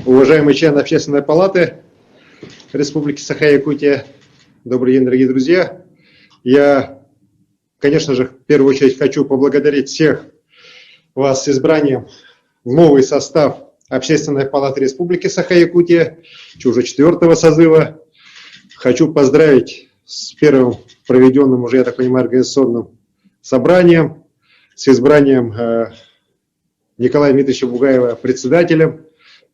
Уважаемые члены Общественной палаты Республики Саха-Якутия, добрый день, дорогие друзья. Я, конечно же, в первую очередь хочу поблагодарить всех вас с избранием в новый состав Общественной палаты Республики Саха-Якутия, уже 4-го созыва. Хочу поздравить с первым проведенным уже, я так понимаю, организационным собранием, с избранием Николая Дмитриевича Бугаева председателем.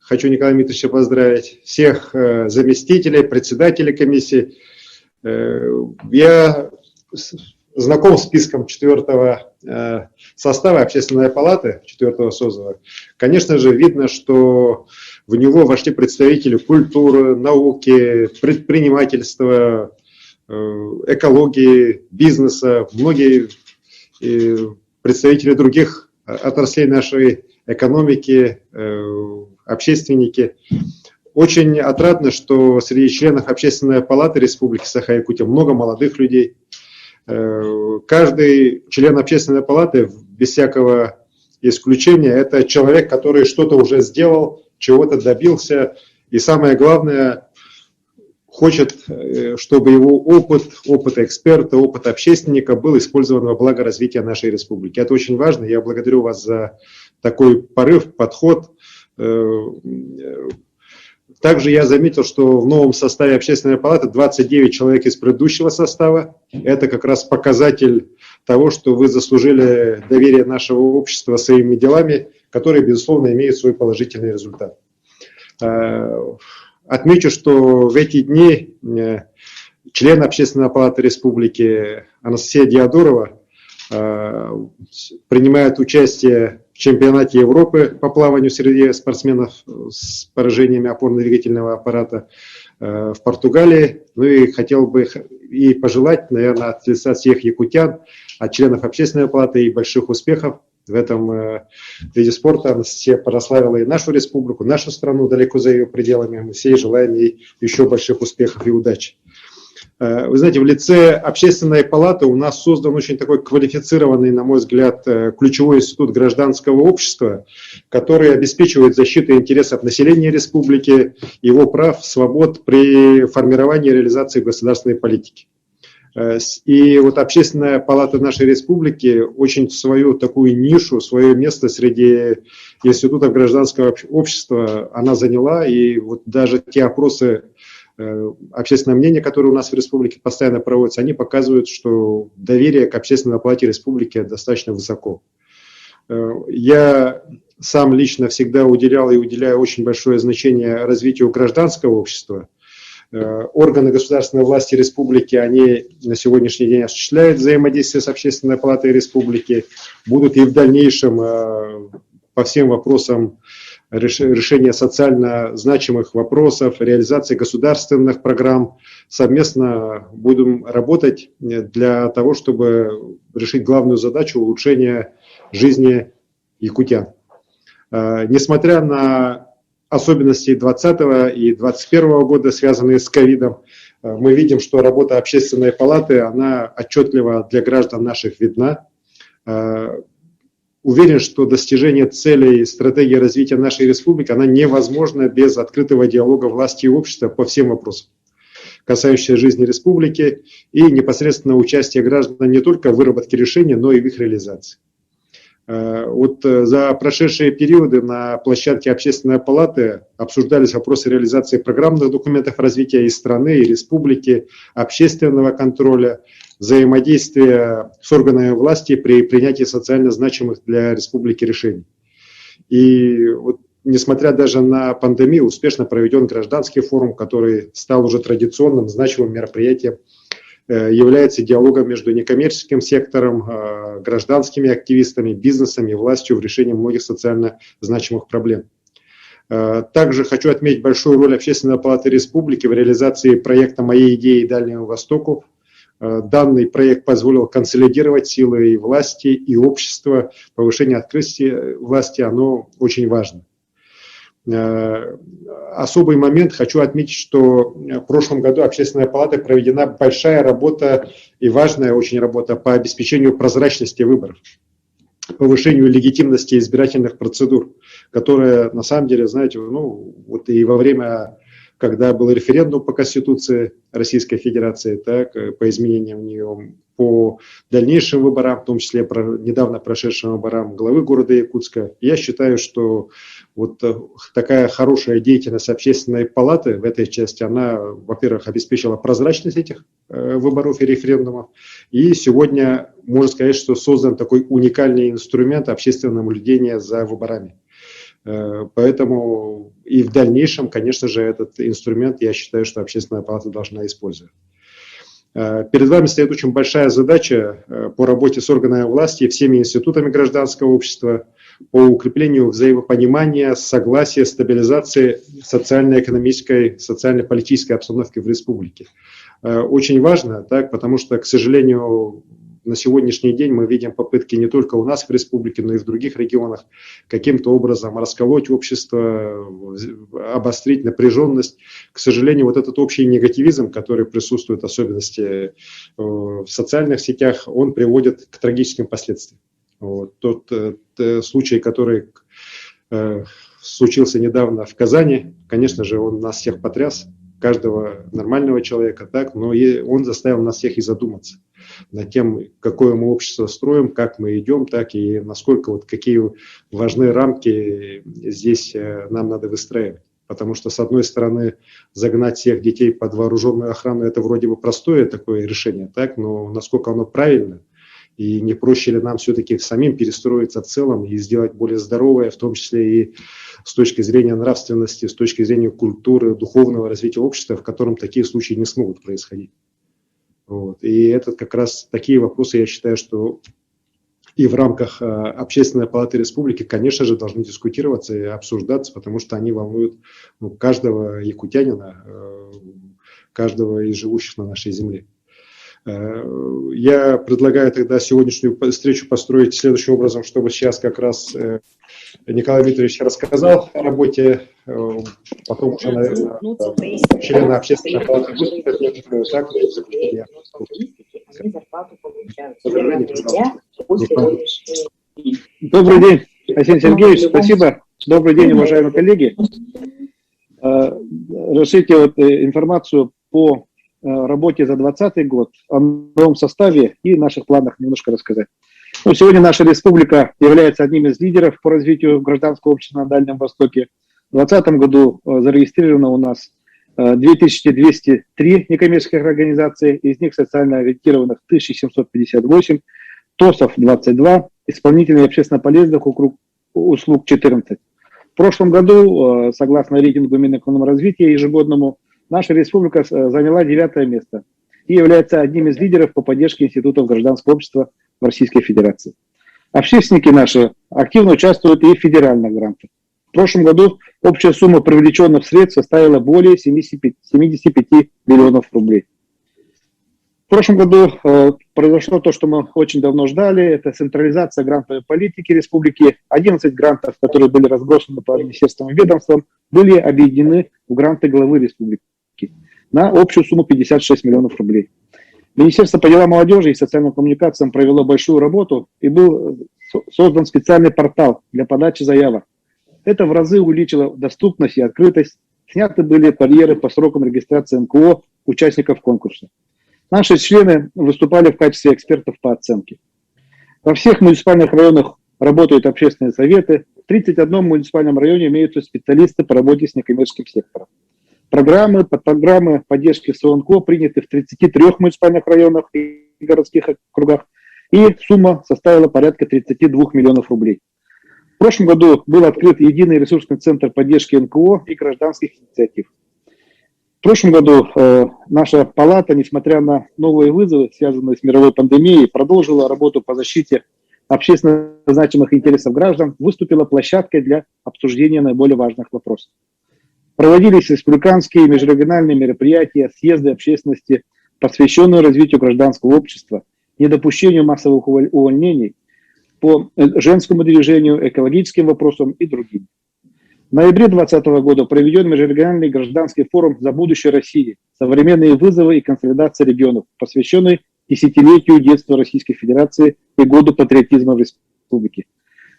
Хочу Николая Дмитриевича поздравить, всех заместителей, председателей комиссии. Я знаком с списком 4-го состава Общественной палаты, 4-го созыва. Конечно же, видно, что в него вошли представители культуры, науки, предпринимательства, экологии, бизнеса, многие представители других отраслей нашей экономики, общественники. Очень отрадно, что среди членов Общественной палаты Республики Саха-Якутия много молодых людей. Каждый член Общественной палаты, без всякого исключения, это человек, который что-то уже сделал, чего-то добился. И самое главное, хочет, чтобы его опыт эксперта, опыт общественника был использован во благо развития нашей республики. Это очень важно. Я благодарю вас за такой порыв, подход. Также я заметил, что в новом составе Общественной палаты 29 человек из предыдущего состава. Это как раз показатель того, что вы заслужили доверие нашего общества своими делами, которые, безусловно, имеют свой положительный результат. Отмечу, что в эти дни член Общественной палаты Республики Анастасия Диадорова принимает участие в чемпионате Европы по плаванию среди спортсменов с поражениями опорно-двигательного аппарата в Португалии. Ну и хотел бы и пожелать, наверное, от лица всех якутян, от членов Общественной палаты и больших успехов в этом виде спорта. Анастасия прославила и нашу республику, нашу страну далеко за ее пределами. Мы все желаем ей еще больших успехов и удачи. Вы знаете, в лице Общественной палаты у нас создан очень такой квалифицированный, на мой взгляд, ключевой институт гражданского общества, который обеспечивает защиту интересов населения республики, его прав, свобод при формировании и реализации государственной политики. И вот Общественная палата нашей республики очень свою такую нишу, свое место среди институтов гражданского общества она заняла. И вот даже те опросы общественного мнения, которые у нас в республике постоянно проводятся, они показывают, что доверие к Общественной палате республики достаточно высоко. Я сам лично всегда уделял и уделяю очень большое значение развитию гражданского общества. Органы государственной власти республики, они на сегодняшний день осуществляют взаимодействие с Общественной палатой республики, будут и в дальнейшем по всем вопросам решения социально значимых вопросов, реализации государственных программ. Совместно будем работать для того, чтобы решить главную задачу улучшения жизни якутян. Несмотря на особенности 2020 и 2021 года, связанные с ковидом, мы видим, что работа Общественной палаты, она отчетливо для граждан наших видна. Уверен, что достижение целей стратегии развития нашей республики, она невозможна без открытого диалога власти и общества по всем вопросам, касающимся жизни республики и непосредственно участия граждан не только в выработке решений, но и в их реализации. Вот за прошедшие периоды на площадке Общественной палаты обсуждались вопросы реализации программных документов развития и страны, и республики, общественного контроля, взаимодействия с органами власти при принятии социально значимых для республики решений. И вот, несмотря даже на пандемию, успешно проведен гражданский форум, который стал уже традиционным, значимым мероприятием, является диалогом между некоммерческим сектором, гражданскими активистами, бизнесом и властью в решении многих социально значимых проблем. Также хочу отметить большую роль Общественной палаты республики в реализации проекта «Моей идеи Дальнему Востоку». Данный проект позволил консолидировать силы и власти, и общества. Повышение открытости власти, оно очень важно. Особый момент хочу отметить, что в прошлом году Общественной палатой проведена большая работа и важная очень работа по обеспечению прозрачности выборов. повышению легитимности избирательных процедур, которые на самом деле, знаете, ну, вот и во время, когда был референдум по Конституции Российской Федерации, так, по изменениям в нее, по дальнейшим выборам, в том числе недавно прошедшим выборам главы города Якутска, я считаю, что вот такая хорошая деятельность общественной палаты в этой части, она, во-первых, обеспечила прозрачность этих выборов и референдумов, и сегодня можно сказать, что создан такой уникальный инструмент общественного наблюдения за выборами. Поэтому и в дальнейшем, конечно же, этот инструмент, я считаю, что Общественная палата должна использовать. Перед вами стоит очень большая задача по работе с органами власти и всеми институтами гражданского общества по укреплению взаимопонимания, согласия, стабилизации социально-экономической, социально-политической обстановки в республике. Очень важно, так, потому что, к сожалению, на сегодняшний день мы видим попытки не только у нас в республике, но и в других регионах каким-то образом расколоть общество, обострить напряженность. К сожалению, вот этот общий негативизм, который присутствует, в особенности в социальных сетях, он приводит к трагическим последствиям. Вот. Тот случай, который случился недавно в Казани, конечно же, он нас всех потряс, каждого нормального человека, так, но он заставил нас всех и задуматься над тем, какое мы общество строим, как мы идем, так и насколько, вот какие важные рамки здесь нам надо выстраивать. Потому что, с одной стороны, загнать всех детей под вооруженную охрану – это вроде бы простое такое решение, так, но насколько оно правильно, и не проще ли нам все-таки самим перестроиться в целом и сделать более здоровое, в том числе и с точки зрения нравственности, с точки зрения культуры, духовного развития общества, в котором такие случаи не смогут происходить. Вот. И это как раз такие вопросы, я считаю, что и в рамках Общественной палаты республики, конечно же, должны дискутироваться и обсуждаться, потому что они волнуют каждого якутянина, каждого из живущих на нашей земле. Я предлагаю тогда сегодняшнюю встречу построить следующим образом, чтобы сейчас как раз Николай Дмитриевич рассказал о работе, потом уже, наверное, члены Общественной палаты выступят некоторые, так? Добрый день, Арсений Сергеевич, спасибо. Добрый день, уважаемые коллеги. Разрешите вот информацию по работе за 2020 год, о новом составе и наших планах немножко рассказать. Ну, сегодня наша республика является одним из лидеров по развитию гражданского общества на Дальнем Востоке. В 2020 году зарегистрировано у нас 2203 некоммерческих организаций, из них социально ориентированных 1758, ТОСов 22, исполнительных общественно полезных услуг 14. В прошлом году, согласно рейтингу Минэкономразвития ежегодному, наша республика заняла 9 место и является одним из лидеров по поддержке институтов гражданского общества в Российской Федерации. Общественники наши активно участвуют и в федеральных грантах. В прошлом году общая сумма привлеченных средств составила более 75 миллионов рублей. В прошлом году произошло то, что мы очень давно ждали, это централизация грантовой политики республики. 11 грантов, которые были разбросаны по министерствам и ведомствам, были объединены в гранты главы республики на общую сумму 56 миллионов рублей. Министерство по делам молодежи и социальным коммуникациям провело большую работу и был создан специальный портал для подачи заявок. Это в разы увеличило доступность и открытость. Сняты были барьеры по срокам регистрации НКО участников конкурса. Наши члены выступали в качестве экспертов по оценке. Во всех муниципальных районах работают общественные советы. В 31 муниципальном районе имеются специалисты по работе с некоммерческим сектором. Подпрограммы поддержки СОНКО приняты в 33 муниципальных районах и городских округах, и сумма составила порядка 32 миллионов рублей. В прошлом году был открыт единый ресурсный центр поддержки НКО и гражданских инициатив. В прошлом году наша палата, несмотря на новые вызовы, связанные с мировой пандемией, продолжила работу по защите общественно значимых интересов граждан, выступила площадкой для обсуждения наиболее важных вопросов. Проводились республиканские и межрегиональные мероприятия, съезды общественности, посвященные развитию гражданского общества, недопущению массовых увольнений, по женскому движению, экологическим вопросам и другим. В ноябре 2020 года проведен межрегиональный гражданский форум «За будущее России. Современные вызовы и консолидация регионов», посвященный десятилетию детства Российской Федерации и году патриотизма в республике. республики.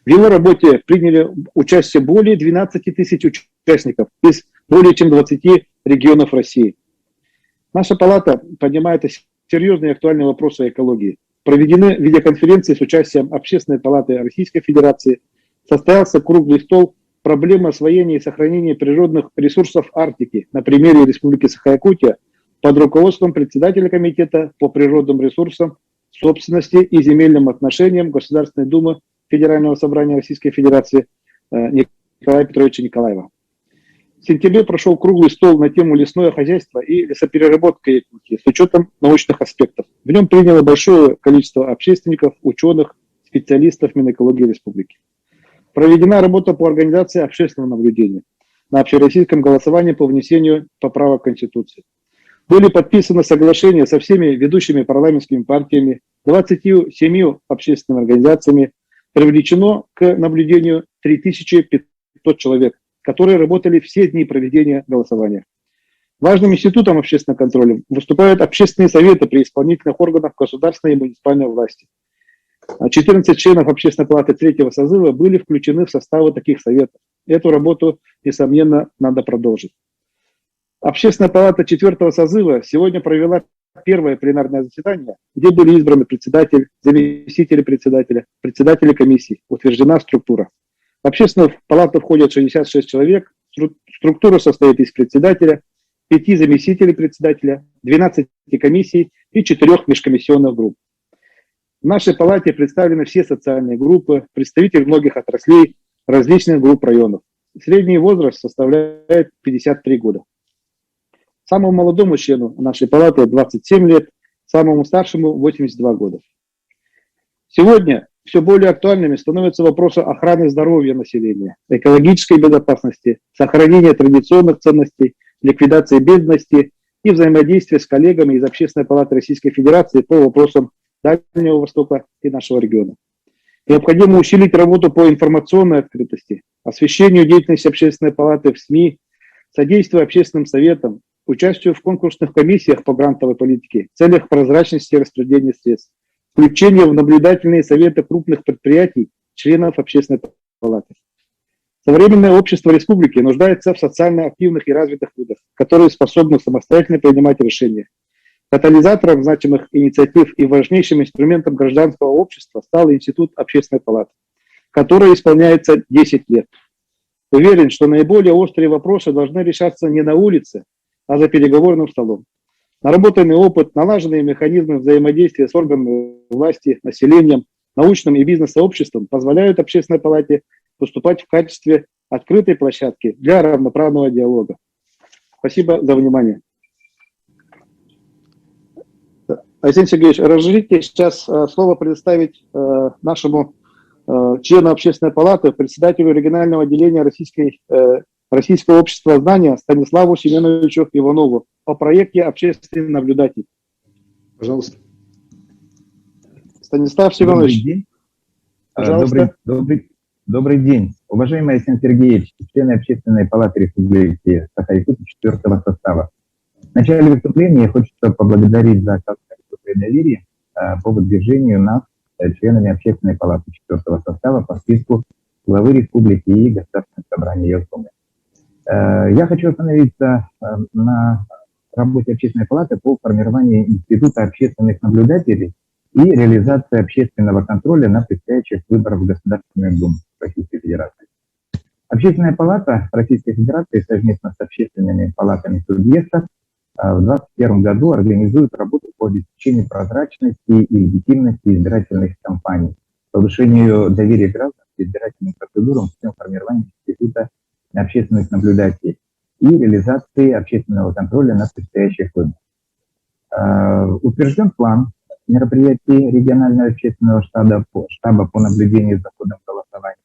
В его работе приняли участие более 12 тысяч участников из более чем 20 регионов России. Наша палата поднимает серьезные и актуальные вопросы экологии. Проведены видеоконференции с участием Общественной палаты Российской Федерации, состоялся круглый стол «Проблемы освоения и сохранения природных ресурсов Арктики» на примере Республики Саха-Якутия под руководством председателя Комитета по природным ресурсам, собственности и земельным отношениям Государственной Думы Федерального собрания Российской Федерации Николая Петровича Николаева. В сентябре прошел круглый стол на тему лесное хозяйство и лесопереработка Якутии с учетом научных аспектов. В нем приняло большое количество общественников, ученых, специалистов Минэкологии Республики. Проведена работа по организации общественного наблюдения на общероссийском голосовании по внесению поправок в Конституции. Были подписаны соглашения со всеми ведущими парламентскими партиями, 27 общественными организациями, привлечено к наблюдению 3500 человек, которые работали все дни проведения голосования. Важным институтом общественного контроля выступают общественные советы при исполнительных органах государственной и муниципальной власти. 14 членов Общественной палаты третьего созыва были включены в составы таких советов. Эту работу, несомненно, надо продолжить. Общественная палата четвертого созыва сегодня провела первое пленарное заседание, где были избраны председатель, заместители председателя, председатели комиссий, утверждена структура. В общественную палату входят 66 человек, структура состоит из председателя, 5 заместителей председателя, 12 комиссий и 4 межкомиссионных групп. В нашей палате представлены все социальные группы, представители многих отраслей, различных групп районов. Средний возраст составляет 53 года. Самому молодому члену нашей палаты 27 лет, самому старшему 82 года. Сегодня все более актуальными становятся вопросы охраны здоровья населения, экологической безопасности, сохранения традиционных ценностей, ликвидации бедности и взаимодействия с коллегами из Общественной палаты Российской Федерации по вопросам Дальнего Востока и нашего региона. Необходимо усилить работу по информационной открытости, освещению деятельности Общественной палаты в СМИ, содействию общественным советам, участию в конкурсных комиссиях по грантовой политике в целях прозрачности распределения средств, включение в наблюдательные советы крупных предприятий, членов Общественной палаты. Современное общество республики нуждается в социально активных и развитых людях, которые способны самостоятельно принимать решения. Катализатором значимых инициатив и важнейшим инструментом гражданского общества стал Институт Общественной палаты, который исполняется 10 лет. Уверен, что наиболее острые вопросы должны решаться не на улице, а за переговорным столом. Наработанный опыт, налаженные механизмы взаимодействия с органами власти, населением, научным и бизнес-сообществом позволяют Общественной палате выступать в качестве открытой площадки для равноправного диалога. Спасибо за внимание. Александр Сергеевич, разрешите сейчас слово предоставить нашему члену Общественной палаты, председателю регионального отделения Российского общества знания Станиславу Семеновичу Иванову о проекте «Общественный наблюдатель». Пожалуйста. Станислав Семенович. Добрый день. Пожалуйста. Добрый день. Уважаемый Александр Сергеевич, члены Общественной палаты Республики Саха-Якутия 4-го состава. В начале выступления хочется поблагодарить за оказанное доверие по выдвижению нас членами Общественной палаты 4-го состава по списку главы республики и Государственного собрания ее Думы. Я хочу остановиться на работе Общественной палаты по формированию Института общественных наблюдателей и реализации общественного контроля на предстоящих выборах в Государственную Думу Российской Федерации. Общественная палата Российской Федерации совместно с общественными палатами субъектов в 2021 году организует работу по обеспечению прозрачности и легитимности избирательных кампаний, повышению доверия граждан к избирательным процедурам с целью формирования Института общественных наблюдателей и реализации общественного контроля на предстоящих выборах. Утвержден план мероприятий регионального общественного штаба по наблюдению за ходом голосования,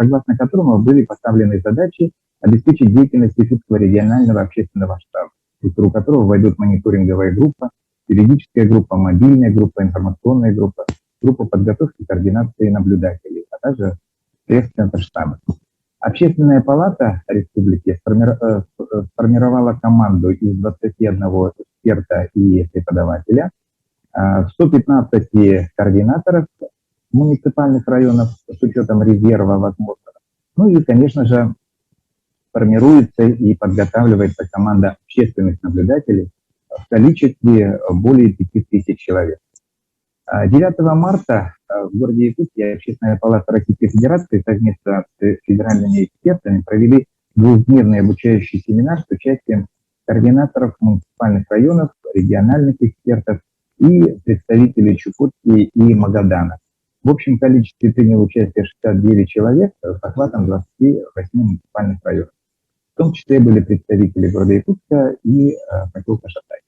согласно которому были поставлены задачи обеспечить деятельность Якутского регионального общественного штаба, в структуру которого войдут мониторинговая группа, юридическая группа, мобильная группа, информационная группа, группа подготовки, координации наблюдателей, а также пресс-центр штаба. Общественная палата республики сформировала команду из 21 эксперта и преподавателя, 115 координаторов муниципальных районов с учетом резерва возможного. Ну и, конечно же, формируется и подготавливается команда общественных наблюдателей в количестве более 5000 человек. 9 марта в городе Якутске Общественная палата Российской Федерации совместно с федеральными экспертами провели двухдневный обучающий семинар с участием координаторов муниципальных районов, региональных экспертов и представителей Чукотки и Магадана. В общем количестве приняло участие 69 человек с охватом 28 муниципальных районов. В том числе были представители города Якутска и поселка Шатай.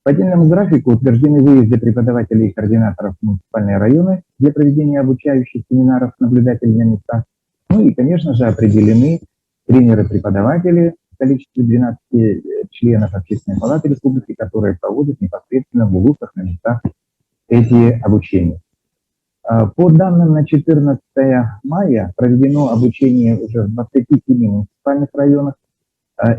По отдельному графику утверждены выезды преподавателей и координаторов в муниципальные районы для проведения обучающих семинаров наблюдателей на местах. Ну и, конечно же, определены тренеры-преподаватели в количестве 12 членов Общественной палаты республики, которые проводят непосредственно в улусах на местах эти обучения. По данным на 14 мая проведено обучение уже в 27 муниципальных районах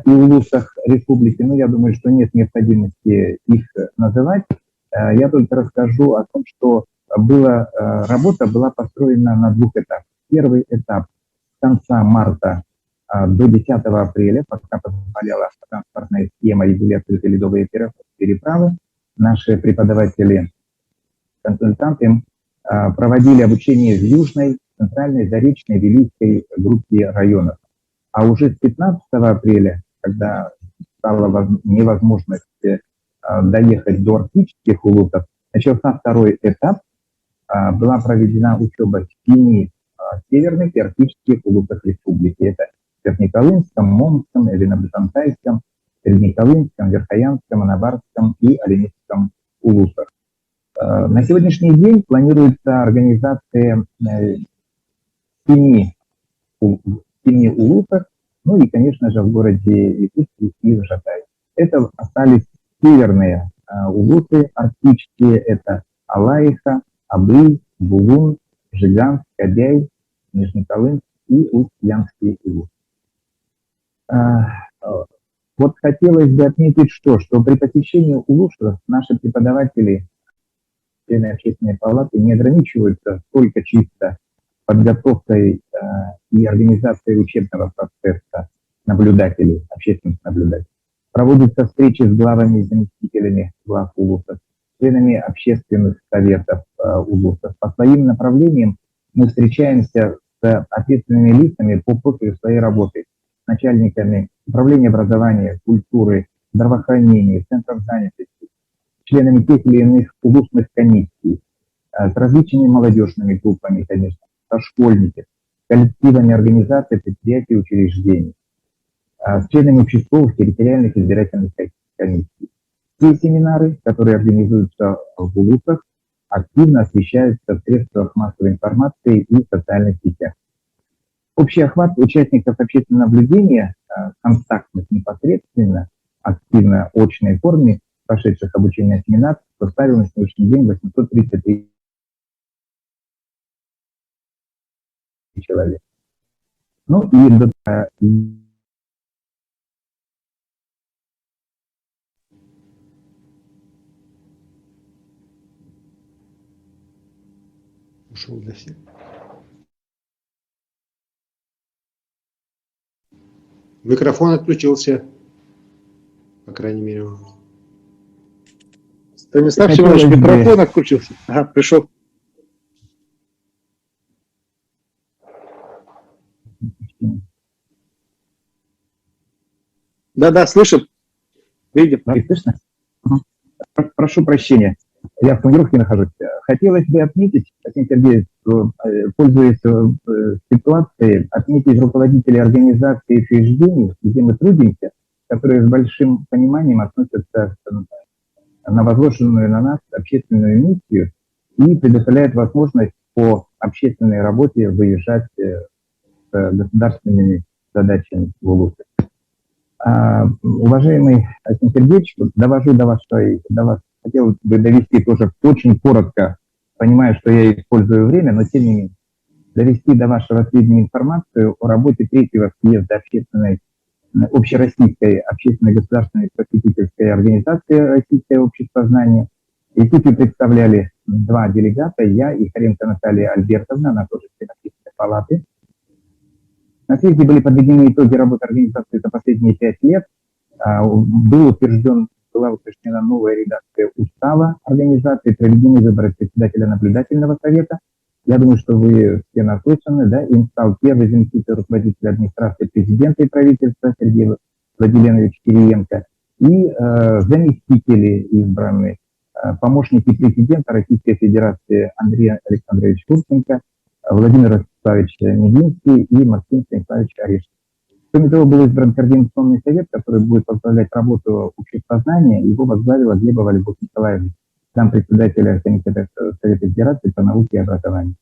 и улусах республики. Но я думаю, что нет необходимости их называть. Я только расскажу о том, что работа была построена на двух этапах. Первый этап с конца марта до 10 апреля, пока позволяла транспортная схема регуляции ледовые переправы. Наши преподаватели, консультанты проводили обучение в Южной, Центральной, Заречной, Вилийской группе районов. А уже с 15 апреля, когда стала невозможность доехать до арктических улусов, начался второй этап. Была проведена учеба в 7 северных и арктических улусах республики. Это Верхнеколымском, Момском, Эвино-Бетантайском, Среднеколымском, Верхоянском, Анабарском и Оленецком улусах. На сегодняшний день планируется организация 7 улусах, ну и, конечно же, в городе Якутске и в Шатае. Это остались северные улусы арктические, это Алаиха, Абый, Булун, Жиганск, Кобяй, Нижнеколымск и Усть-Янский улус. Вот хотелось бы отметить, что при посещении улусов наши преподаватели, члены Общественной палаты, не ограничиваются только чисто подготовкой и организацией учебного процесса наблюдателей, общественных наблюдателей. Проводятся встречи с главами и заместителями глав улусов, членами общественных советов улусов. По своим направлениям мы встречаемся с ответственными лицами по профилю своей работы, с начальниками управления образования, культуры, здравоохранения, центров занятости, членами тех или иных улусных комиссий, с различными молодежными группами, конечно, со школьниками, коллективами организаций, предприятий, учреждений, с членами участковых территориальных избирательных комиссий. Все семинары, которые организуются в улусах, активно освещаются в средствах массовой информации и в социальных сетях. Общий охват участников общественного наблюдения, контактных непосредственно, активно очной форме, прошедших обучение семинар, составил на сегодняшний день 833 человек. Ну и Ушел для всех. Микрофон отключился, по крайней мере. Станислав Семенович, микрофон отключился. Ага, пришел. Да, слышим. Видим. Слышно? Прошу прощения, я в планировке нахожусь. Хотелось бы отметить, Василий Сергеевич, пользуясь ситуацией, отметить руководителей организаций и учреждений, где мы трудимся, которые с большим пониманием относятся на возложенную на нас общественную миссию и предоставляют возможность по общественной работе выезжать с государственными задачами в улусы. Уважаемый Василий Сергеевич, довожу до вас, хотел бы довести тоже очень коротко, понимаю, что я использую время, но тем не менее, довести до вашего сведения информацию о работе третьего съезда общероссийской общественной государственной просветительской организации «Российское общество знания», Якутию представляли два делегата, я и Харенко Наталья Альбертовна, она тоже член Общественной палаты. На съезде были подведены итоги работы организации за последние 5 лет. Была утверждена новая редакция устава организации, проведены выборы председателя наблюдательного совета. Я думаю, что вы все наслышаны, да, им стал первый заместитель руководителя администрации президента и правительства Сергей Владимирович Кириенко и заместители избранные, помощники президента Российской Федерации Андрей Александрович Турченко, Владимир Ростиславович Мединский и Максим Станиславович Орешкин. Кроме того, был избран Координационный совет, который будет возглавлять работу обществознания. Его возглавила Глебова Любовь Николаевна, зампредседателя Комитета Совета Федерации по науке и образованию.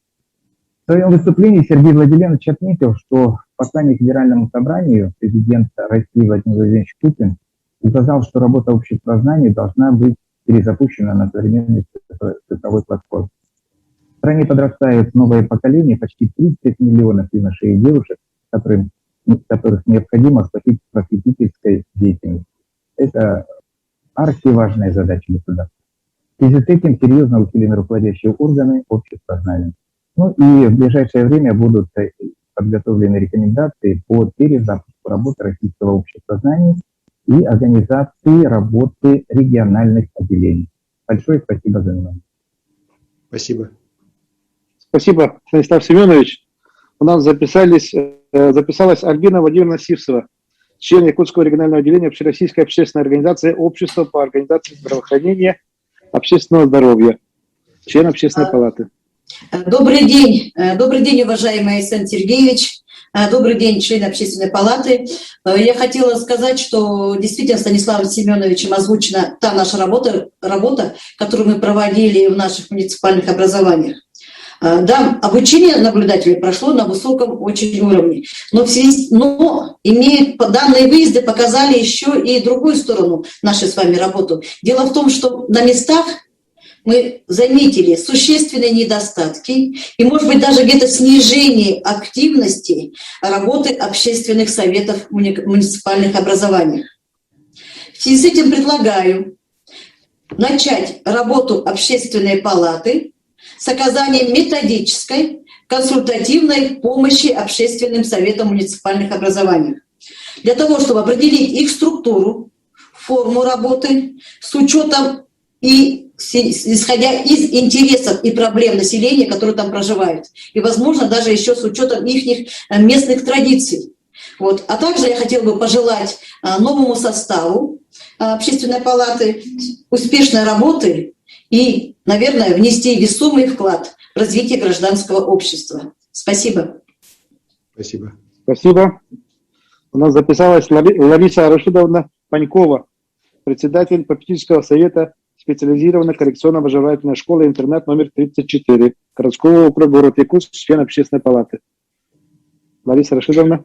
В своем выступлении Сергей Владимирович отметил, что в послании к Федеральному собранию президент России Владимир Владимирович Путин указал, что работа обществознания должна быть перезапущена на современной цифровой платформе. В стране подрастает новое поколение, почти 30 миллионов юношей и девушек, которых необходимо охватить просветительской деятельностью. Это архиважная задача государства. В связи с этим серьезно усилены руководящие органы обществознания. Ну и в ближайшее время будут подготовлены рекомендации по перезапуску работы российского обществознания и организации работы региональных отделений. Большое спасибо за внимание. Спасибо. Спасибо, Станислав Семенович. У нас записалась Альбина Владимировна Сивцева, член Якутского регионального отделения Общероссийской общественной организации Общества по организации здравоохранения общественного здоровья, член Общественной палаты. Добрый день, уважаемый Александр Сергеевич. Добрый день, члены Общественной палаты. Я хотела сказать, что действительно Станиславом Семеновичем озвучена та наша работа, которую мы проводили в наших муниципальных образованиях. Да, обучение наблюдателей прошло на высоком очень уровне, но данные выезды показали еще и другую сторону нашей с вами работы. Дело в том, что на местах мы заметили существенные недостатки и, может быть, даже где-то снижение активности работы общественных советов в муниципальных образованиях. В связи с этим предлагаю начать работу общественной палаты с оказанием методической, консультативной помощи общественным советам муниципальных образований. Для того, чтобы определить их структуру, форму работы, с учетом и исходя из интересов и проблем населения, которые там проживают, и, возможно, даже еще с учетом их местных традиций. Вот. А также я хотела бы пожелать новому составу общественной палаты успешной работы и, наверное, внести весомый вклад в развитие гражданского общества. Спасибо. Спасибо. Спасибо. У нас записалась Лариса Рашидовна Панькова, председатель попечительского совета специализированной коррекционно-образовательной школы-интернат номер 34 городского округа город Якутск, член Общественной палаты. Лариса Рашидовна.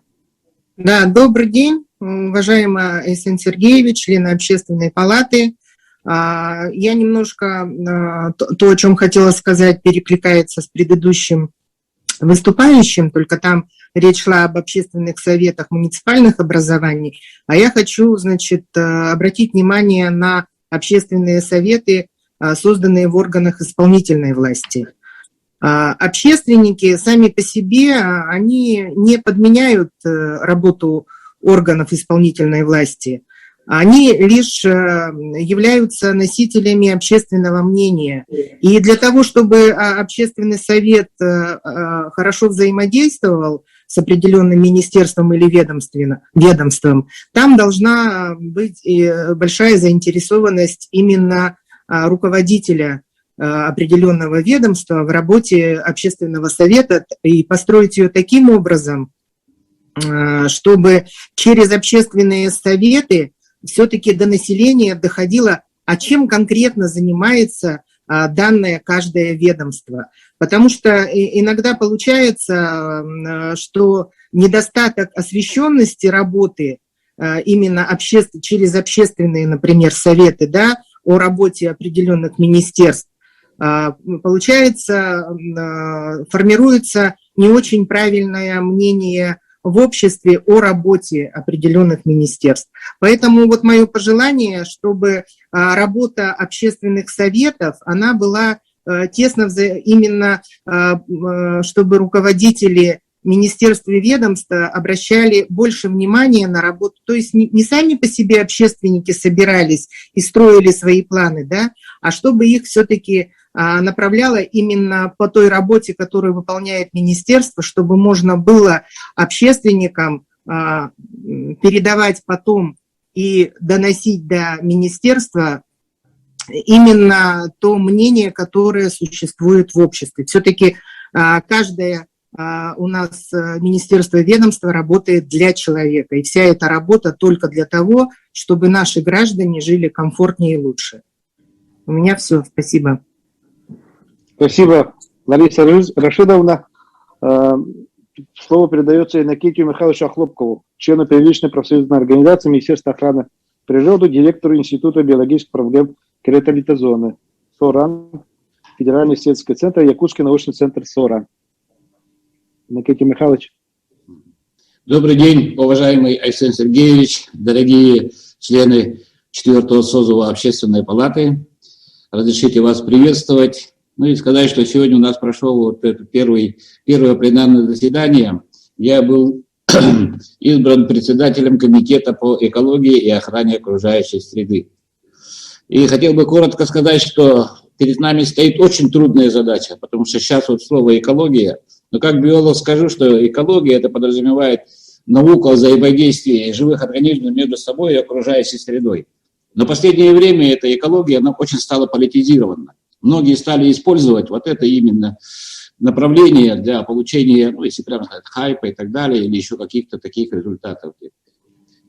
Да, добрый день, уважаемый Александр Сергеевич, члены Общественной палаты. Я немножко, то, о чем хотела сказать, перекликается с предыдущим выступающим, только там речь шла об общественных советах муниципальных образований, а я хочу, обратить внимание на общественные советы, созданные в органах исполнительной власти. Общественники сами по себе, они не подменяют работу органов исполнительной власти. Они лишь являются носителями общественного мнения. И для того, чтобы общественный совет хорошо взаимодействовал с определенным министерством или ведомством, там должна быть большая заинтересованность именно руководителя определенного ведомства в работе общественного совета и построить ее таким образом, чтобы через общественные советы все-таки до населения доходило, а чем конкретно занимается данное каждое ведомство. Потому что иногда получается, что недостаток освещенности работы именно через общественные, например, советы, да, о работе определенных министерств, получается, формируется не очень правильное мнение в обществе о работе определенных министерств. Поэтому вот мое пожелание, чтобы работа общественных советов, она была тесно именно, чтобы руководители министерств и ведомств обращали больше внимания на работу. То есть не сами по себе общественники собирались и строили свои планы, да, а чтобы их все-таки направляло именно по той работе, которую выполняет министерство, чтобы можно было общественникам передавать потом и доносить до министерства именно то мнение, которое существует в обществе. Все-таки каждое у нас министерство и ведомство работает для человека, и вся эта работа только для того, чтобы наши граждане жили комфортнее и лучше. У меня все. Спасибо. Спасибо, Лариса Рашидовна. Слово передается Иннокентию Михайловичу Хлопкову, члену первичной профсоюзной организации Министерства охраны природы, директору Института биологических проблем Кретолита зоны СОРАН, Федеральный исследовательский центр, Якутский научный центр СОРАН. Иннокентий Михайлович. Добрый день, уважаемый Айсен Сергеевич, дорогие члены 4-го созыва Общественной палаты. Разрешите вас приветствовать. Ну и сказать, что сегодня у нас прошло вот это первое пленарное заседание. Я был избран председателем комитета по экологии и охране окружающей среды. И хотел бы коротко сказать, что перед нами стоит очень трудная задача, потому что сейчас вот слово «экология», но как биолог скажу, что экология это подразумевает науку о взаимодействии живых организмов между собой и окружающей средой. Но в последнее время эта экология, она очень стала политизирована. Многие стали использовать вот это именно направление для получения, ну, если прямо сказать, хайпа и так далее, или еще каких-то таких результатов.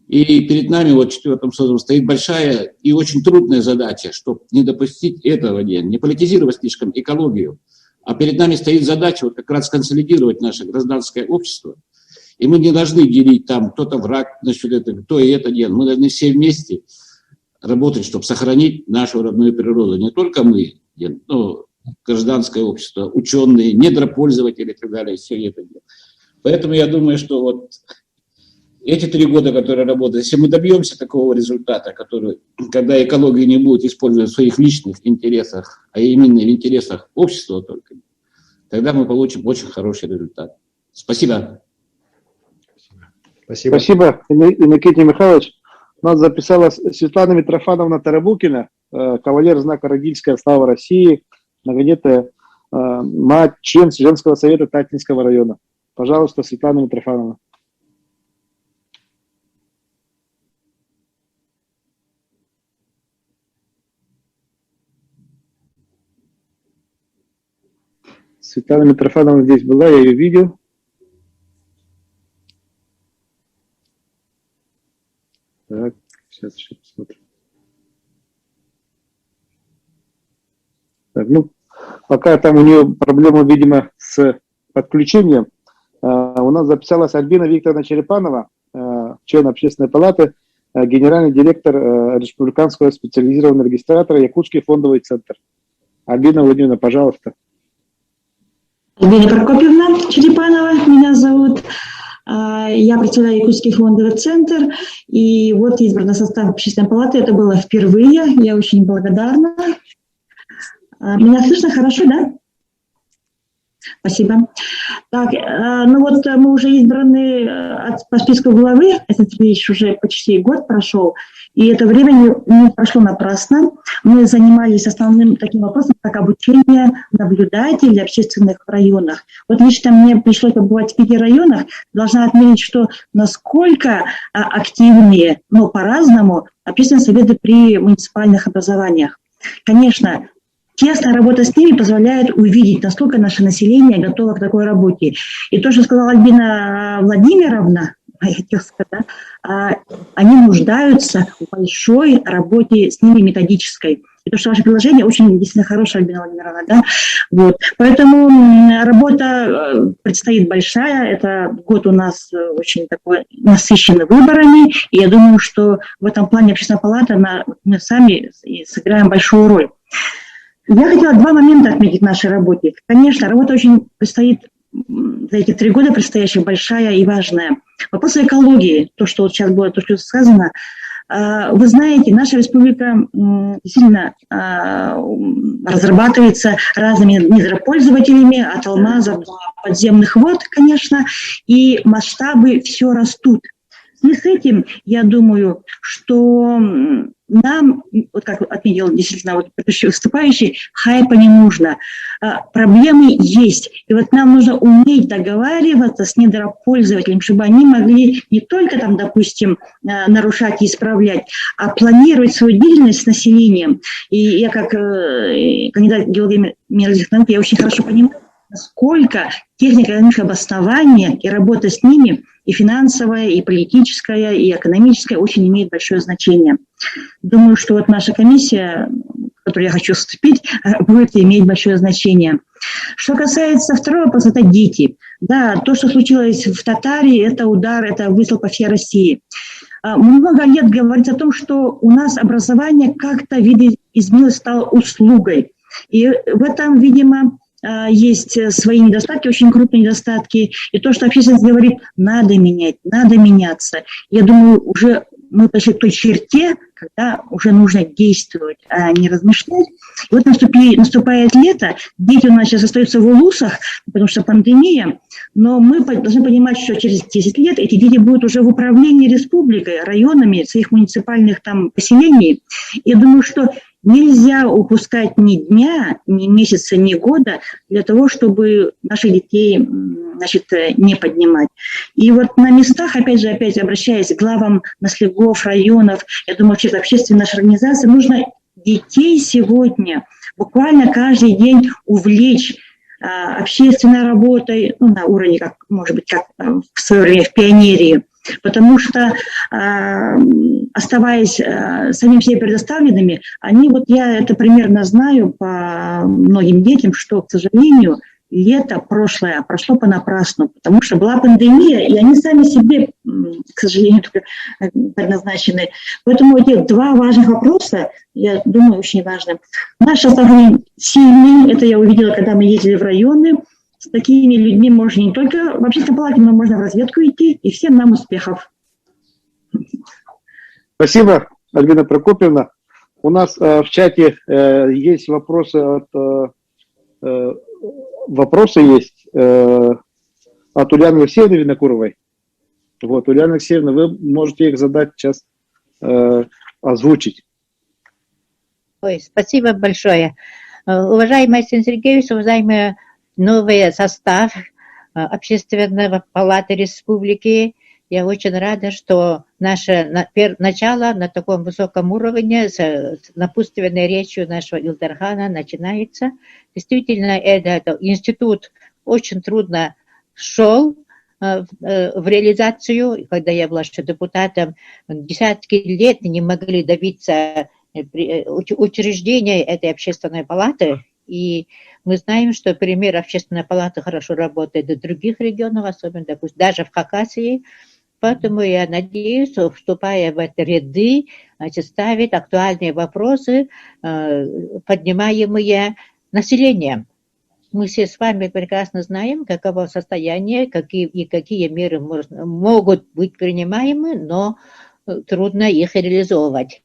И перед нами вот в 4-м созыве стоит большая и очень трудная задача, чтобы не допустить этого, не политизировать слишком экологию. А перед нами стоит задача вот как раз консолидировать наше гражданское общество. И мы не должны делить там, кто-то враг насчет этого, кто и это делает. Мы должны все вместе работать, чтобы сохранить нашу родную природу. Не только мы, но гражданское общество, ученые, недропользователи и так далее, все это делают. Поэтому я думаю, что вот эти 3 года, которые работают, если мы добьемся такого результата, который, когда экология не будет использовать в своих личных интересах, а именно в интересах общества только, тогда мы получим очень хороший результат. Спасибо. Спасибо. Спасибо, Иннокентий Михайлович. У нас записалась Светлана Митрофановна Тарабукина, кавалер знака «Родительская слава России», многодетная мать, член женского совета Татинского района. Пожалуйста, Светлана Митрофановна. Светлана Митрофановна здесь была, я ее видел. Так, сейчас еще посмотрим. Так, ну, пока там у нее проблема, видимо, с подключением, у нас записалась Альбина Викторовна Черепанова, член Общественной палаты, генеральный директор Республиканского специализированного регистратора Якутский фондовый центр. Альбина Владимировна, пожалуйста. Альбина Прокопьевна Черепанова меня зовут. Я представляю Якутский фондовый центр. И вот избранный состав Общественной палаты. Это было впервые. Я очень благодарна. Меня слышно хорошо, да? Спасибо. Так, ну вот мы уже избраны по списку главы. Айсен Сергеевич уже почти год прошел. И это время не прошло напрасно. Мы занимались основным таким вопросом, как обучение наблюдателей в общественных районах. Вот лично мне пришлось побывать в 5 районах. Должна отметить, что насколько активнее, но по-разному, общественные советы при муниципальных образованиях. Конечно, тесная работа с ними позволяет увидеть, насколько наше население готово к такой работе. И то, что сказала Альбина Владимировна, моя тезка, да, они нуждаются в большой работе с ними методической. И то, что ваше приложение очень действительно хорошее, Альбина Владимировна, да, вот. Поэтому работа предстоит большая. Это год у нас очень такой насыщенный выборами. И я думаю, что в этом плане Общественная палата, мы сами сыграем большую роль. Я хотела 2 момента отметить в нашей работе. Конечно, работа очень предстоит, за эти 3 года предстоящая, большая и важная. Вопрос экологии, то, что вот сейчас было, то, что сказано, Вы знаете, наша республика сильно разрабатывается разными недропользователями, от алмазов до подземных вод, конечно, и масштабы все растут. И с этим, я думаю, что нам, вот как отметил действительно вот предыдущий выступающий, хайпа не нужно. Проблемы есть. И вот нам нужно уметь договариваться с недропользователями, чтобы они могли не только там, допустим, нарушать и исправлять, а планировать свою деятельность с населением. И я как кандидат геологии наук, я очень хорошо понимаю, насколько технико-экономическое обоснование и работа с ними, и финансовая, и политическая, и экономическая, очень имеет большое значение. Думаю, что вот наша комиссия, в которую я хочу вступить, будет иметь большое значение. Что касается второго вопроса, это дети. Да, то, что случилось в Татарии, это удар, это выстрел по всей России. Много лет говорится о том, что у нас образование как-то видоизменилось, стало услугой. И в этом, видимо, есть свои недостатки, очень крупные недостатки. И то, что общественность говорит, надо менять, надо меняться. Я думаю, уже мы пришли к той черте, когда уже нужно действовать, а не размышлять. И вот наступает лето, дети у нас сейчас остаются в улусах, потому что пандемия, но мы должны понимать, что через 10 лет эти дети будут уже в управлении республикой, районами, своих муниципальных там поселений. Я думаю, что нельзя упускать ни дня, ни месяца, ни года для того, чтобы наших детей, значит, не поднимать. И вот на местах, опять обращаясь к главам наследов, районов, я думаю, через общественные наши организации, нужно детей сегодня буквально каждый день увлечь общественной работой, ну, на уровне, как, может быть, как в свое время в пионерии. Потому что, оставаясь самим себе предоставленными, они, вот я это примерно знаю по многим детям, что, к сожалению, лето прошлое прошло понапрасну, потому что была пандемия, и они сами себе, к сожалению, только предназначены. Поэтому эти два важных вопроса, я думаю, очень важны. Наше сознание сильное, это я увидела, когда мы ездили в районы. С такими людьми можно не только в общественной палате, но можно в разведку идти, и всем нам успехов. Спасибо, Альбина Прокопьевна. У нас в чате есть вопросы от Ульяны Алексеевны Винокуровой. Вот, Ульяна Алексеевна, вы можете их задать сейчас, озвучить. Ой, спасибо большое. Уважаемый Арсений Сергеевич, уважаемый новый состав Общественной палаты республики. Я очень рада, что наше начало на таком высоком уровне с напутственной речью нашего Илдархана начинается. Действительно, этот институт очень трудно шел в реализацию. Когда я была еще депутатом, десятки лет не могли добиться учреждения этой общественной палаты. И мы знаем, что пример общественной палаты хорошо работает в других регионах, особенно, допустим, даже в Хакасии. Поэтому я надеюсь, что, вступая в эти ряды, ставить актуальные вопросы, поднимаемые населением. Мы все с вами прекрасно знаем, каково состояние, какие меры могут быть принимаемы, но трудно их реализовывать.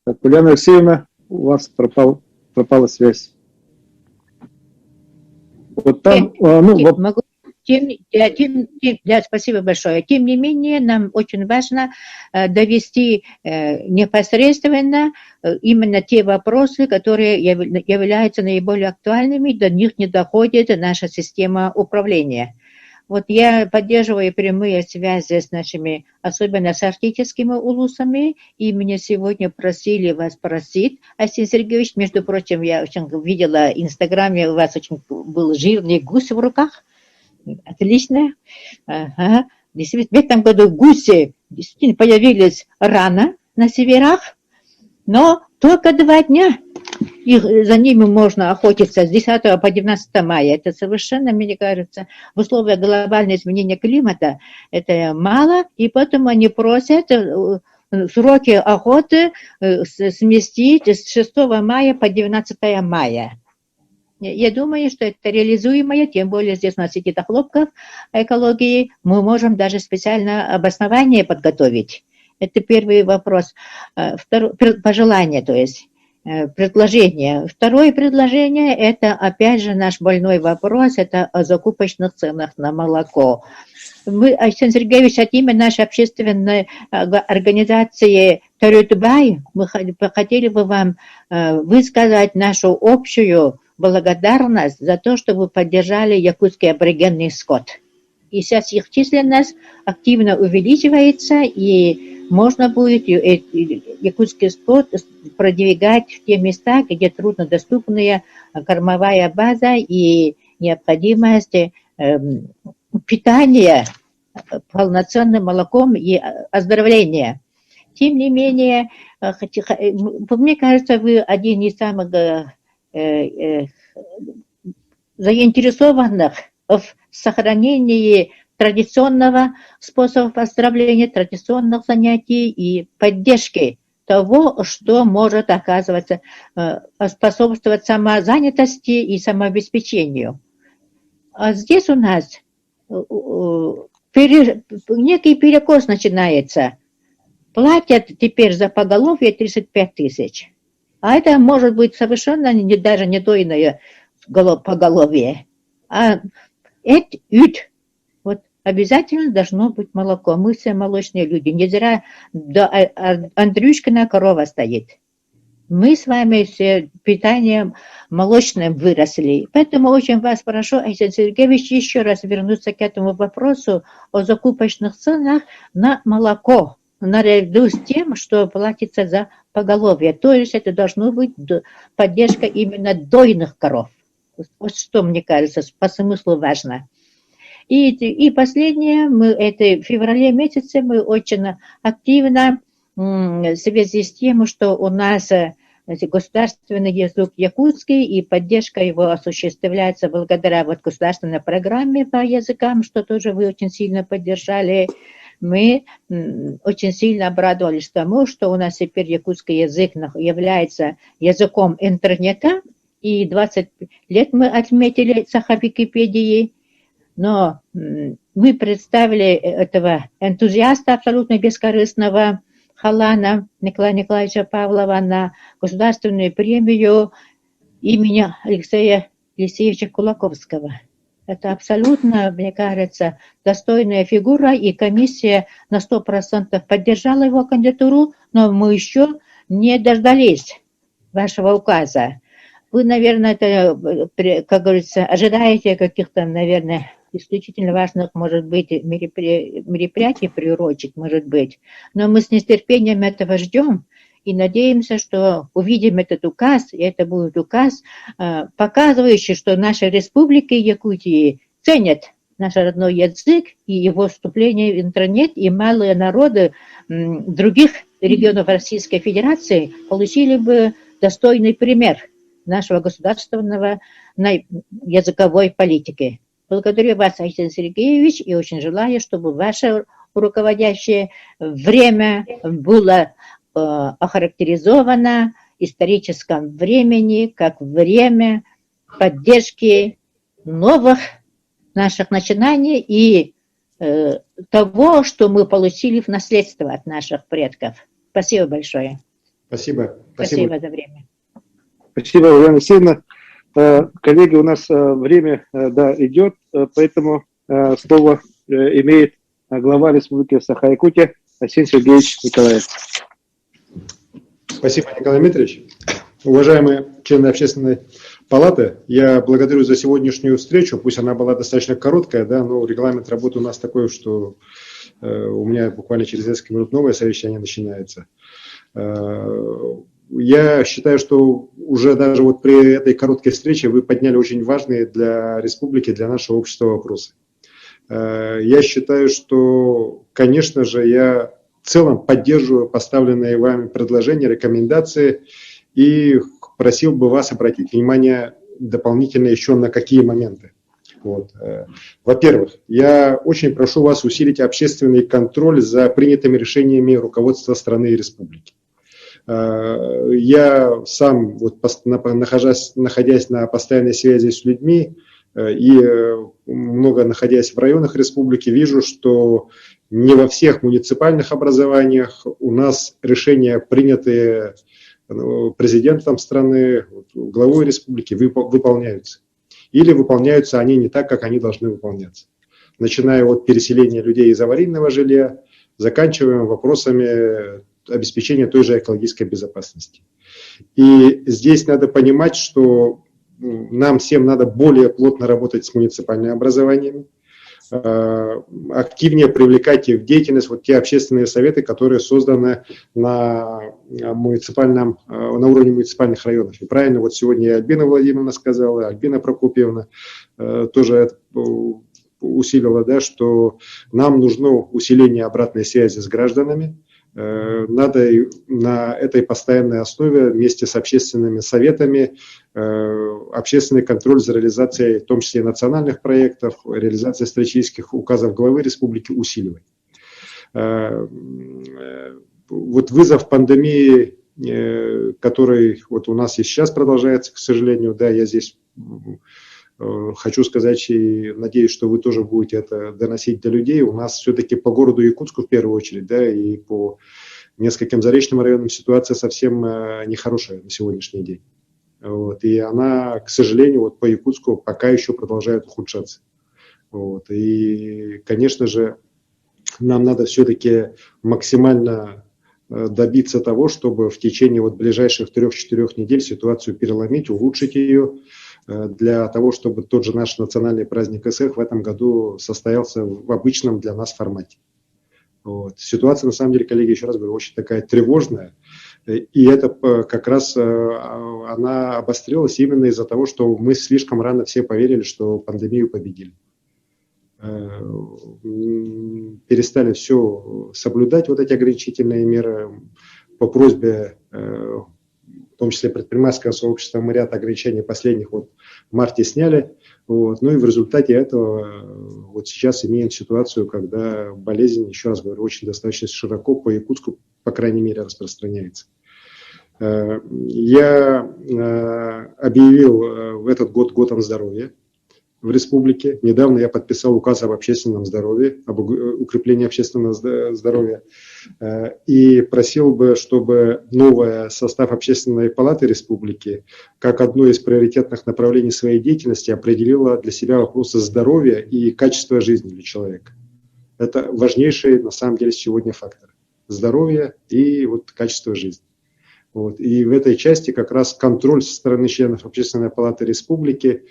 Так, Ульяна Алексеевна, у вас пропала связь. Вот там, спасибо большое. Тем не менее, нам очень важно довести непосредственно именно те вопросы, которые являются наиболее актуальными, до них не доходит наша система управления. Вот я поддерживаю прямые связи с нашими, особенно с арктическими улусами, и меня сегодня просили вас спросить, Арсений Сергеевич, между прочим, я очень видела в Инстаграме, у вас очень был жирный гусь в руках, отлично. Ага. Действительно, в этом году гуси действительно появились рано на северах, но только 2 дня. За ними можно охотиться с 10 по 19 мая. Это совершенно, мне кажется, в условиях глобального изменения климата это мало, и поэтому они просят сроки охоты сместить с 6 мая по 19 мая. Я думаю, что это реализуемое, тем более здесь у нас сидит хлопков экологии, мы можем даже специально обоснование подготовить. Это первый вопрос. Пожелание, то есть предложение. Второе предложение, это опять же наш больной вопрос, это о закупочных ценах на молоко. Мы, Арсений Сергеевич, от имени нашей общественной организации Тарютбай, мы хотели бы вам высказать нашу общую благодарность за то, что вы поддержали якутский аборигенный скот. И сейчас их численность активно увеличивается, и можно будет якутский скот продвигать в те места, где труднодоступная кормовая база и необходимость питания полноценным молоком и оздоровления. Тем не менее, мне кажется, вы один из самых заинтересованных в сохранении традиционного способа оздоровления, традиционных занятий и поддержки того, что может, оказываться, способствовать самозанятости и самообеспечению. А здесь у нас некий перекос начинается. Платят теперь за поголовье 35 тысяч. А это может быть совершенно даже не дойное поголовье. А это вот обязательно должно быть молоко. Мы все молочные люди. Не зря Андрюшкина корова стоит. Мы с вами все питанием молочным выросли. Поэтому очень вас прошу, Арсений Сергеевич, еще раз вернуться к этому вопросу о закупочных ценах на молоко, наряду с тем, что платится за поголовье. То есть это должно быть поддержка именно дойных коров. Вот что, мне кажется, по смыслу важно. И последнее, в феврале месяце мы очень активно в связи с тем, что у нас государственный язык якутский, и поддержка его осуществляется благодаря государственной программе по языкам, что тоже вы очень сильно поддержали. Мы очень сильно обрадовались тому, что у нас теперь якутский язык является языком интернета, и 20 лет мы отметили Саха-Википедии, но мы представили этого энтузиаста абсолютно бескорыстного Халана Николая Николаевича Павлова на государственную премию имени Алексея Алексеевича Кулаковского. Это абсолютно, мне кажется, достойная фигура, и комиссия на 100% поддержала его кандидатуру, но мы еще не дождались вашего указа. Вы, наверное, это, как говорится, ожидаете каких-то, наверное, исключительно важных, может быть, мероприятий приурочить, может быть. Но мы с нетерпением этого ждем и надеемся, что увидим этот указ, и это будет указ, показывающий, что наши республики Якутии ценят наш родной язык и его вступление в интернет, и малые народы других регионов Российской Федерации получили бы достойный пример нашего государственного языковой политики. Благодарю вас, Арсений Сергеевич, и очень желаю, чтобы ваше руководящее время было охарактеризовано в историческом времени как время поддержки новых наших начинаний и того, что мы получили в наследство от наших предков. Спасибо большое. Спасибо. Спасибо за время. Спасибо, Елена Алексеевна. Коллеги, у нас время идет, поэтому слово имеет глава Республики Саха-Якутия Арсений Сергеевич Николаев. Спасибо, Николай Дмитриевич. Уважаемые члены Общественной палаты, я благодарю за сегодняшнюю встречу. Пусть она была достаточно короткая, но регламент работы у нас такой, что у меня буквально через несколько минут новое совещание начинается. Я считаю, что уже даже при этой короткой встрече вы подняли очень важные для республики, для нашего общества вопросы. Я считаю, что, конечно же, я в целом поддерживаю поставленные вами предложения, рекомендации и просил бы вас обратить внимание дополнительно еще на какие моменты. Во-первых, я очень прошу вас усилить общественный контроль за принятыми решениями руководства страны и республики. Я сам, вот, находясь на постоянной связи с людьми и много находясь в районах республики, вижу, что не во всех муниципальных образованиях у нас решения, принятые президентом страны, главой республики, выполняются. Или выполняются они не так, как они должны выполняться. Начиная от переселения людей из аварийного жилья, заканчивая вопросами обеспечения той же экологической безопасности. И здесь надо понимать, что нам всем надо более плотно работать с муниципальными образованиями, активнее привлекать их в деятельность, вот те общественные советы, которые созданы на уровне муниципальных районов. И правильно, вот сегодня и Альбина Владимировна сказала, и Альбина Прокопьевна тоже это усилила, да, что нам нужно усиление обратной связи с гражданами. Надо на этой постоянной основе вместе с общественными советами общественный контроль за реализацией, в том числе национальных проектов, реализацией стратегических указов главы республики усиливать. Вот вызов пандемии, который вот у нас и сейчас продолжается, к сожалению, да, я здесь хочу сказать и надеюсь, что вы тоже будете это доносить до людей. У нас все-таки по городу Якутску в первую очередь, да, и по нескольким заречным районам ситуация совсем нехорошая на сегодняшний день. Вот, и она, к сожалению, вот по Якутску пока еще продолжает ухудшаться. Вот, и, конечно же, нам надо все-таки максимально добиться того, чтобы в течение вот ближайших 3-4 недель ситуацию переломить, улучшить ее, для того, чтобы тот же наш национальный праздник СЭХ в этом году состоялся в обычном для нас формате. Вот. Ситуация, на самом деле, коллеги, еще раз говорю, очень такая тревожная. И это как раз она обострилась именно из-за того, что мы слишком рано все поверили, что пандемию победили. Перестали все соблюдать, вот эти ограничительные меры. По просьбе, в том числе предпринимательского сообщества, мы ряд ограничений последних вот в марте сняли. Вот. Ну и в результате этого вот сейчас имеем ситуацию, когда болезнь, еще раз говорю, очень достаточно широко по Якутску, по крайней мере, распространяется. Я объявил в этот год годом здоровья в республике. Недавно я подписал указ об общественном здоровье, об укреплении общественного здоровья. И просил бы, чтобы новый состав Общественной палаты республики как одно из приоритетных направлений своей деятельности определило для себя вопросы здоровья и качества жизни для человека. Это важнейший на самом деле сегодня фактор. Здоровье и вот качество жизни. Вот. И в этой части как раз контроль со стороны членов Общественной палаты республики,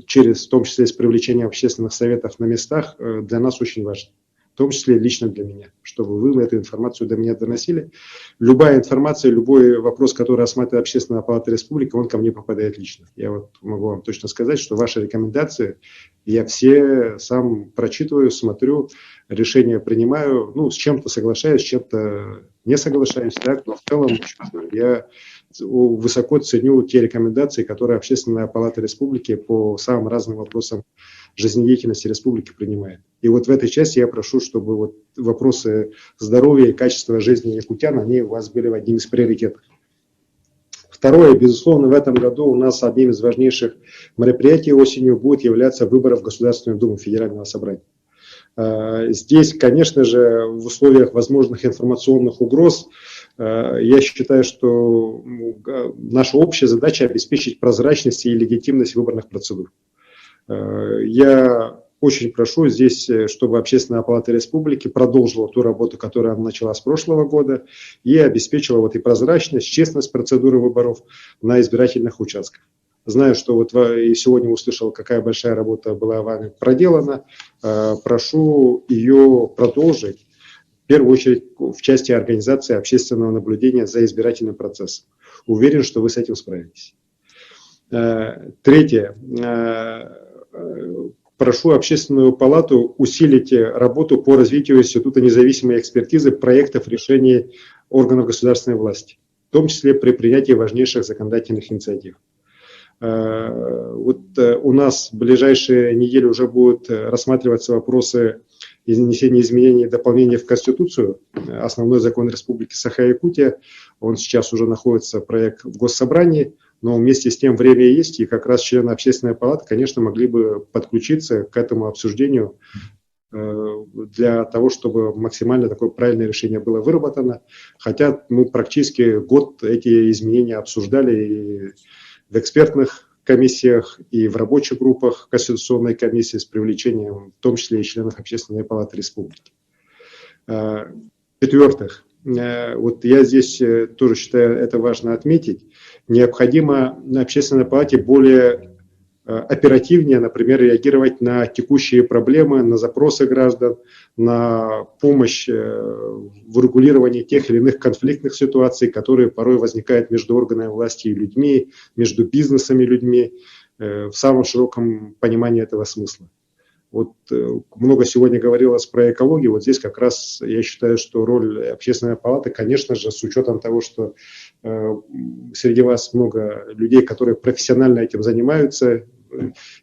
через, в том числе с привлечением общественных советов на местах, для нас очень важен. В том числе лично для меня, чтобы вы эту информацию до меня доносили. Любая информация, любой вопрос, который рассматривает Общественная палата республики, он ко мне попадает лично. Я вот могу вам точно сказать, что ваши рекомендации я все сам прочитываю, смотрю, решения принимаю, ну, с чем-то соглашаюсь, с чем-то не соглашаюсь, так, но в целом я высоко ценю те рекомендации, которые Общественная палата республики по самым разным вопросам жизнедеятельности республики принимает. И вот в этой части я прошу, чтобы вот вопросы здоровья и качества жизни якутян, они у вас были одним из приоритетов. Второе, безусловно, в этом году у нас одним из важнейших мероприятий осенью будет являться выборы в Государственную Думу Федерального собрания. Здесь, конечно же, в условиях возможных информационных угроз, я считаю, что наша общая задача обеспечить прозрачность и легитимность выборных процедур. Я очень прошу здесь, чтобы Общественная палата республики продолжила ту работу, которую она начала с прошлого года, и обеспечила вот и прозрачность, честность процедуры выборов на избирательных участках. Знаю, что вот и сегодня услышал, какая большая работа была вами проделана. Прошу ее продолжить, в первую очередь в части организации общественного наблюдения за избирательным процессом. Уверен, что вы с этим справитесь. Третье. Прошу Общественную палату усилить работу по развитию Института независимой экспертизы проектов решений органов государственной власти, в том числе при принятии важнейших законодательных инициатив. Вот у нас в ближайшие недели уже будут рассматриваться вопросы внесения изменений и дополнений в Конституцию, основной закон Республики Саха-Якутия. Он сейчас уже находится, проект в Госсобрании, но вместе с тем время есть, и как раз члены Общественной палаты, конечно, могли бы подключиться к этому обсуждению для того, чтобы максимально такое правильное решение было выработано. Хотя мы практически год эти изменения обсуждали и в экспертных комиссиях, и в рабочих группах Конституционной комиссии с привлечением, в том числе и членов Общественной палаты республики. В-четвертых, вот я здесь тоже считаю, это важно отметить, необходимо на Общественной палате более оперативнее, например, реагировать на текущие проблемы, на запросы граждан, на помощь в урегулировании тех или иных конфликтных ситуаций, которые порой возникают между органами власти и людьми, между бизнесами и людьми, в самом широком понимании этого смысла. Вот много сегодня говорилось про экологию, вот здесь как раз я считаю, что роль Общественной палаты, конечно же, с учетом того, что среди вас много людей, которые профессионально этим занимаются,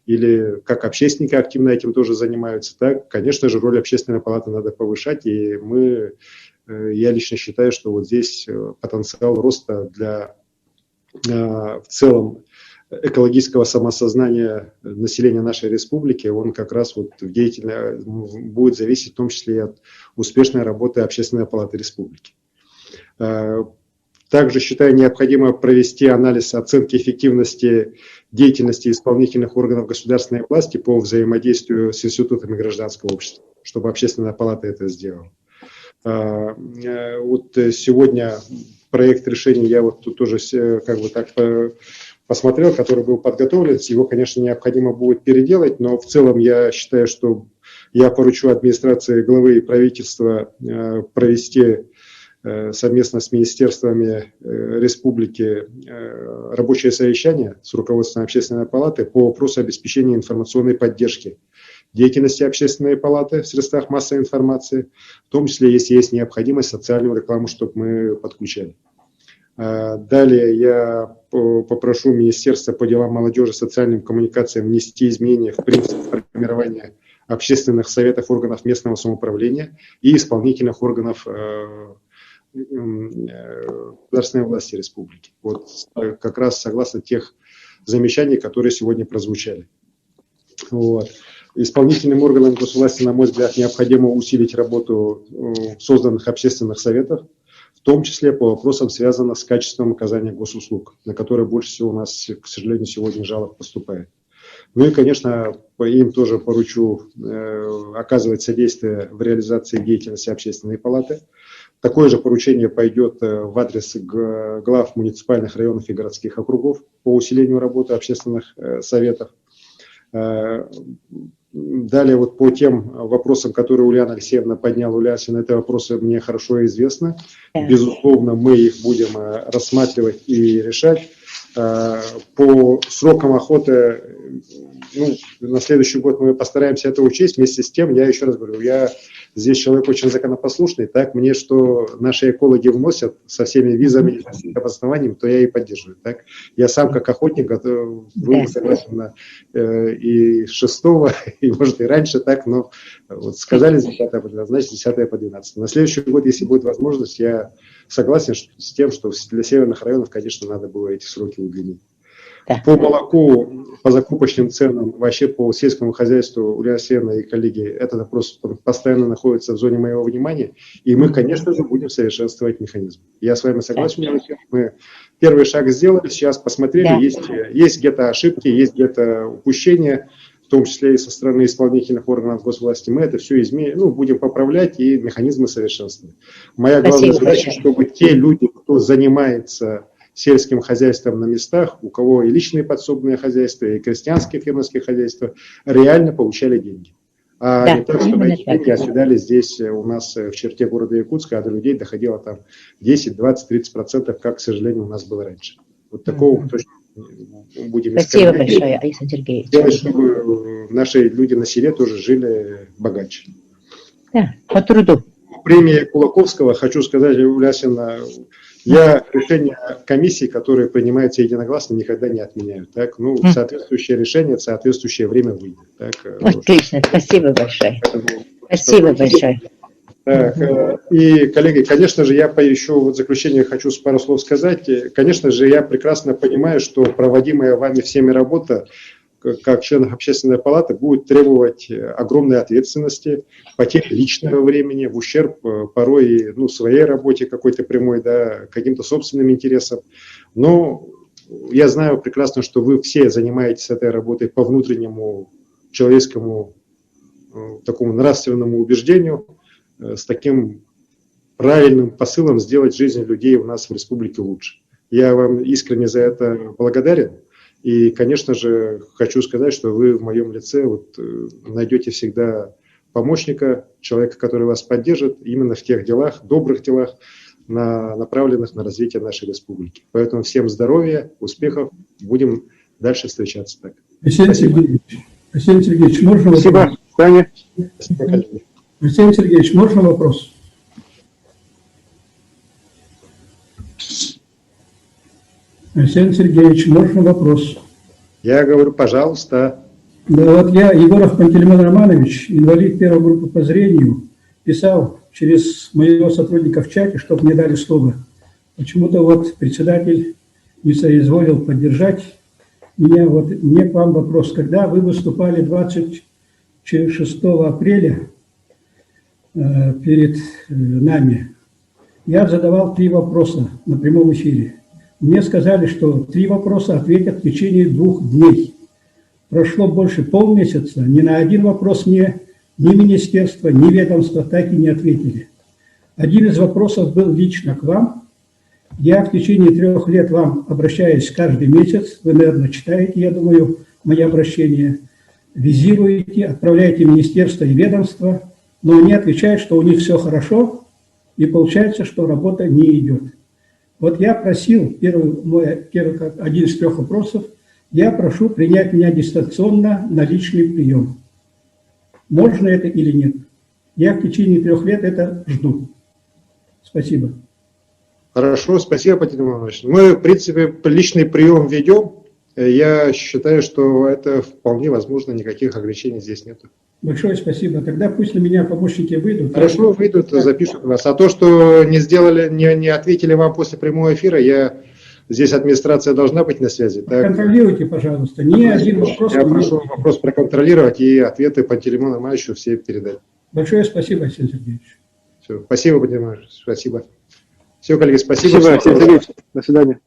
или как общественники активно этим тоже занимаются, так, конечно же, роль Общественной палаты надо повышать, и я лично считаю, что вот здесь потенциал роста для в целом экологического самосознания населения нашей республики, он как раз вот будет зависеть в том числе и от успешной работы Общественной палаты республики. Также считаю необходимо провести анализ оценки эффективности деятельности исполнительных органов государственной власти по взаимодействию с институтами гражданского общества, чтобы Общественная палата это сделала. Вот сегодня проект решения я вот тут тоже как бы так посмотрел, который был подготовлен, его, конечно, необходимо будет переделать, но в целом я считаю, что я поручу администрации главы и правительства провести совместно с министерствами республики рабочее совещание с руководством Общественной палаты по вопросу обеспечения информационной поддержки деятельности Общественной палаты в средствах массовой информации, в том числе, если есть необходимость, социальную рекламу, чтобы мы подключали. Далее я попрошу Министерство по делам молодежи и социальным коммуникациям внести изменения в принцип формирования общественных советов органов местного самоуправления и исполнительных органов государственной власти республики. Вот как раз согласно тех замечаний, которые сегодня прозвучали. Вот. Исполнительным органам госвласти, на мой взгляд, необходимо усилить работу созданных общественных советов, в том числе по вопросам, связанным с качеством оказания госуслуг, на которые больше всего у нас, к сожалению, сегодня жалоб поступает. Ну и, конечно, им тоже поручу оказывать содействие в реализации деятельности Общественной палаты. Такое же поручение пойдет в адрес глав муниципальных районов и городских округов по усилению работы общественных советов. Далее вот по тем вопросам, которые Ульяна Алексеевна подняла, Ульяна, это вопросы мне хорошо известны. Безусловно, мы их будем рассматривать и решать. По срокам охоты, на следующий год мы постараемся это учесть. Вместе с тем, я еще раз говорю, я здесь человек очень законопослушный, так мне, что наши экологи вносят со всеми визами и обоснованиями, то я и поддерживаю. Так? Я сам как охотник был согласен и 6 и может и раньше, так, но вот сказали с 10 по 12, значит 10 по 12. На следующий год, если будет возможность, я согласен с тем, что для северных районов, конечно, надо было эти сроки удлинить. Да. По молоку, по закупочным ценам, вообще по сельскому хозяйству, Ульяна Алексеевна и коллеги, этот вопрос постоянно находится в зоне моего внимания, и мы, конечно же, будем совершенствовать механизм. Я с вами согласен, Ульяна Алексеевна, мы первый шаг сделали, сейчас посмотрели, да. есть где-то ошибки, есть где-то упущения, в том числе и со стороны исполнительных органов госвласти. Мы это все будем поправлять и механизмы совершенствовать. Моя главная задача, чтобы те люди, кто занимается сельским хозяйством на местах, у кого и личные подсобные хозяйства, и крестьянские фермерские хозяйства, реально получали деньги. Не так, чтобы эти деньги оседали здесь у нас в черте города Якутска, а до людей доходило там 10, 20, 30%, как, к сожалению, у нас было раньше. Вот такого точно будем искать. Спасибо большое, Александр Сергеевич. Делать, чтобы наши люди на селе тоже жили богаче. Да, по труду. Премии Кулаковского, хочу сказать, Улясина, я решения комиссии, которые принимаются единогласно, никогда не отменяю. Так? Соответствующее решение в соответствующее время выйдет. Так? Отлично, спасибо большое. Спасибо большое. Так, и, коллеги, конечно же, я еще вот в заключение хочу пару слов сказать. Конечно же, я прекрасно понимаю, что проводимая вами всеми работа, как членов Общественной палаты, будет требовать огромной ответственности, потерь личного времени, в ущерб порой своей работе какой-то прямой, да, каким-то собственным интересам. Но я знаю прекрасно, что вы все занимаетесь этой работой по внутреннему человеческому такому нравственному убеждению, с таким правильным посылом сделать жизнь людей у нас в республике лучше. Я вам искренне за это благодарен. И, конечно же, хочу сказать, что вы в моем лице найдете всегда помощника, человека, который вас поддержит именно в тех делах, добрых делах, направленных на развитие нашей республики. Поэтому всем здоровья, успехов. Будем дальше встречаться так. Арсений Сергеевич, можно вопрос? Спасибо, Таня. Спасибо, коллеги. Арсений Сергеевич, можно вопрос? Арсений Сергеевич, можно вопрос? Я говорю, пожалуйста. Да, вот я, Егоров Пантелеймон Романович, инвалид первой группы по зрению, писал через моего сотрудника в чате, чтобы мне дали слово. Почему-то вот председатель не соизволил поддержать меня. Вот мне к вам вопрос. Когда вы выступали 26 апреля перед нами, я задавал 3 вопроса на прямом эфире. Мне сказали, что 3 вопроса ответят в течение 2 дней. Прошло больше полмесяца, ни на один вопрос мне ни министерство, ни ведомство так и не ответили. Один из вопросов был лично к вам. Я в течение 3 лет вам обращаюсь каждый месяц. Вы, наверное, читаете, я думаю, мои обращения. Визируете, отправляете в министерство и ведомство, но они отвечают, что у них все хорошо, и получается, что работа не идет. Вот я просил, один из 3 вопросов, я прошу принять меня дистанционно на личный прием. Можно это или нет? Я в течение 3 лет это жду. Спасибо. Хорошо, спасибо, Пантелеймон Иванович. Мы, в принципе, личный прием ведем. Я считаю, что это вполне возможно, никаких ограничений здесь нет. Большое спасибо. Тогда пусть на меня помощники выйдут. Хорошо, выйдут, запишут вас. А то, что не сделали, не ответили вам после прямого эфира, здесь администрация должна быть на связи. Так? Контролируйте, пожалуйста. Ни один вопрос. Я прошу вопрос проконтролировать и ответы Пантелеймону Ивановичу все передать. Большое спасибо, Арсений Сергеевич. Все. Спасибо, Пантелеймон Иванович. Спасибо. Все, коллеги, спасибо. Спасибо, Арсений Сергеевич. До свидания.